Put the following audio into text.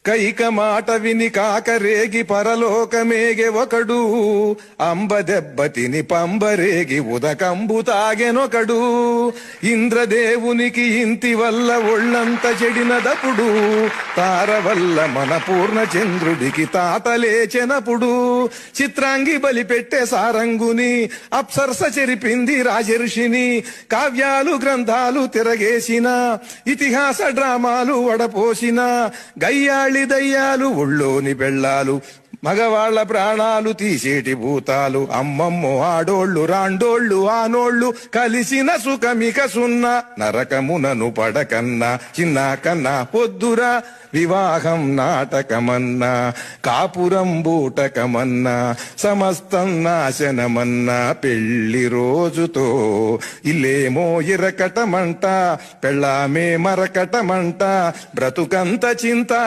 కైక మాట విని కాకరేగి పరలోకమేగె ఒకడు, అంబ దెబ్బ తిని పంబరేగి ఉదకంబు తాగెనొకడు. ఇంద్రదేవునికి ఇంతి వల్ల ఒళ్ళంత చెడినదపుడు, తార వల్ల మన పూర్ణచంద్రుడికి తాత లేచెనపుడు. చిత్రాంగి బలి పెట్టే సారంగుని, అప్సరస చెరిపింది రాజర్షిని. కావ్యాలు గ్రంథాలు తిరగేసిన, ఇతిహాస డ్రామాలు వడపోసిన, గయ్యాళి దయ్యాలు ఒళ్ళోని బెళ్ళాలు, మగవాళ్ల ప్రాణాలు తీసేటి భూతాలు. అమ్మమ్మో ఆడోళ్ళు రాండోళ్ళు ఆనోళ్ళు, కలిసిన సుఖమిక సున్నా. నరకమునను పడకన్నా చిన్న కన్నా పొద్దురా, వివాహం నాటకమన్నా కాపురం బూటకమన్నా, సమస్తం నాశనమన్నా పెళ్లి రోజుతో. ఇల్లేమో ఇరకటమంట, పెళ్ళామే మరకటమంట, బ్రతుకంత చింత